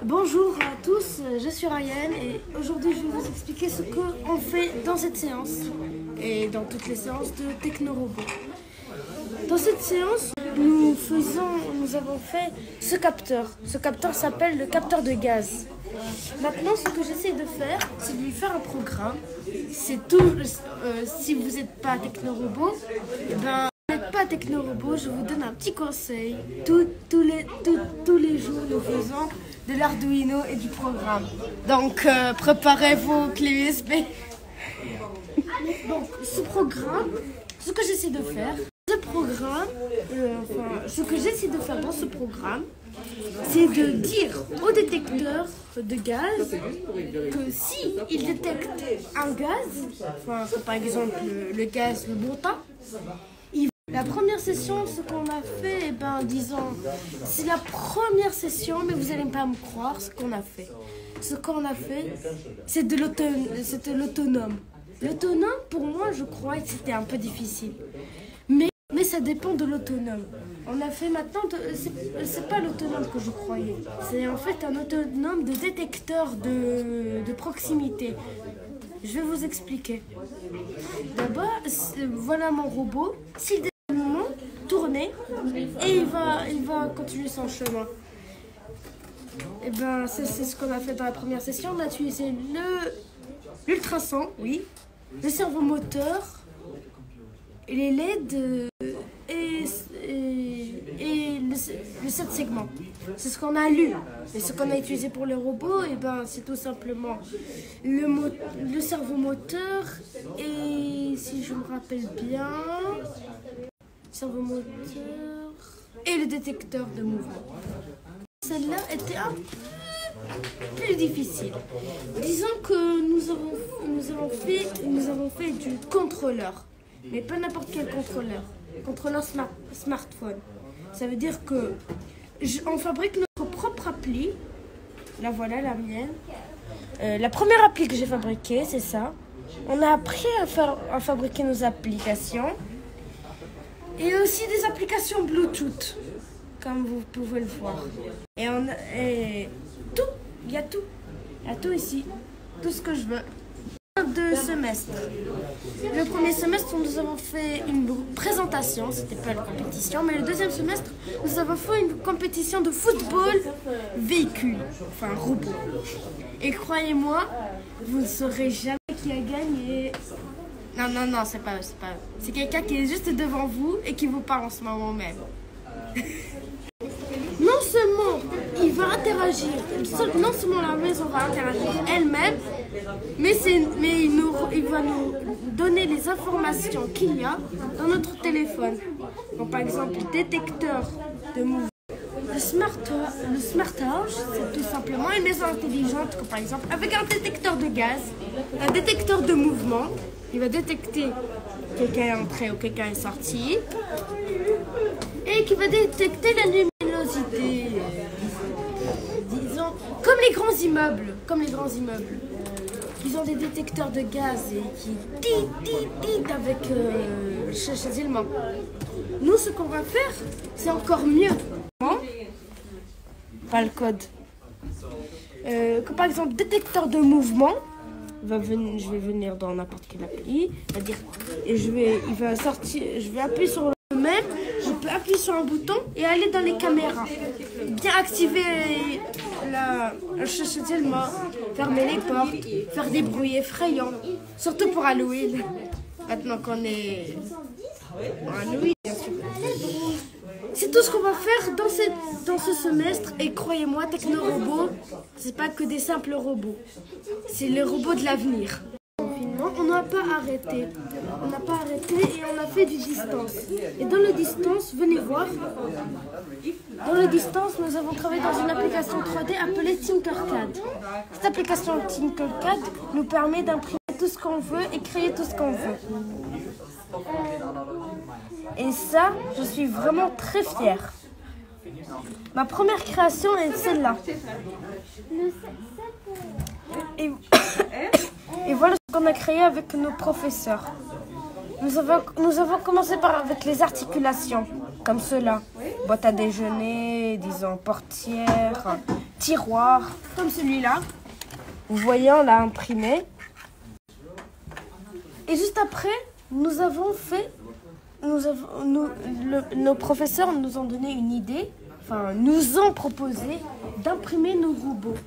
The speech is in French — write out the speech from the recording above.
Bonjour à tous, je suis Ryan et aujourd'hui je vais vous expliquer ce qu'on fait dans cette séance et dans toutes les séances de Technorobot. Dans cette séance, nous avons fait ce capteur. Ce capteur s'appelle le capteur de gaz. Maintenant, ce que j'essaie de faire, c'est de lui faire un programme. C'est tout. Si vous n'êtes pas Technorobot, pas Technorobot, je vous donne un petit conseil. Tous les jours, nous faisons de l'Arduino et du programme. Donc, préparez vos clés USB. Donc, ce programme, ce que j'essaie de faire, ce que j'essaie de faire dans ce programme, c'est de dire au détecteur de gaz que si il détecte un gaz, par exemple le gaz le montant, la première session, ce qu'on a fait, disons, c'est la première session, mais vous n'allez pas me croire ce qu'on a fait. Ce qu'on a fait, c'était l'autonome. L'autonome, pour moi, je crois que c'était un peu difficile. Mais ça dépend de l'autonome. On a fait maintenant, c'est pas l'autonome que je croyais. C'est en fait un autonome de détecteur de proximité. Je vais vous expliquer. D'abord, voilà mon robot. S'il détecte un moment, tournez et il va continuer son chemin. Et c'est ce qu'on a fait dans la première session. On a utilisé l'ultrason, oui, le servomoteur, les LED et le 7 segments. C'est ce qu'on a lu. Et ce qu'on a utilisé pour les robots, c'est tout simplement le servomoteur et, si je me rappelle bien, servomoteur et le détecteur de mouvement. Celle-là était un peu plus difficile. Disons que nous avons fait du contrôleur. Mais pas n'importe quel contrôleur. Contrôleur smartphone. Ça veut dire que on fabrique notre propre appli. Là voilà la mienne. La première appli que j'ai fabriquée, c'est ça. On a appris à fabriquer nos applications. Et aussi des applications Bluetooth, comme vous pouvez le voir. Et tout, il y a tout. Il y a tout ici. Tout ce que je veux. 2 semestres. Le premier semestre, nous avons fait une présentation, c'était pas une compétition, mais le deuxième semestre, nous avons fait une compétition de football véhicule, enfin robot. Et croyez-moi, vous ne saurez jamais qui a gagné. Non, c'est pas eux. C'est quelqu'un qui est juste devant vous et qui vous parle en ce moment même. Non seulement il va interagir, non seulement la maison va interagir elle-même, mais il va nous donner les informations qu'il y a dans notre téléphone. Donc, par exemple, le détecteur de mouvement. Le Smart House, c'est tout simplement une maison intelligente, comme par exemple, avec un détecteur de gaz, un détecteur de mouvement. Il va détecter quelqu'un est entré ou quelqu'un est sorti, et qui va détecter la luminosité. Disons, comme les grands immeubles. Ils ont des détecteurs de gaz et qui dit avec chassainement. Nous, ce qu'on va faire, c'est encore mieux. Pas le code. Comme par exemple, détecteur de mouvement. Je vais venir dans n'importe quelle appli. Il va sortir. Je vais appuyer sur le même. Je peux appuyer sur un bouton et aller dans les caméras. Bien activer le chassainement, fermer les portes, faire des bruits effrayants. Surtout pour Halloween. Maintenant qu'on est en Halloween, bien sûr. C'est tout ce qu'on va faire dans ce semestre. Et croyez-moi, Technorobot, c'est pas que des simples robots. C'est les robots de l'avenir. On n'a pas arrêté. Et on a fait du distance. Et dans le distance, venez voir. Dans le distance, nous avons travaillé dans une application 3D appelée Tinkercad. Cette application Tinkercad nous permet d'imprimer tout ce qu'on veut et créer tout ce qu'on veut. Et ça, je suis vraiment très fière. Ma première création est celle-là. Et voilà ce qu'on a créé avec nos professeurs. Nous avons commencé avec les articulations, comme cela. Boîte à déjeuner, disons portière, tiroir comme celui-là. Vous voyez, on l'a imprimé. Et juste après, nous avons fait... nos professeurs nous ont donné une idée, enfin nous ont proposé d'imprimer nos robots.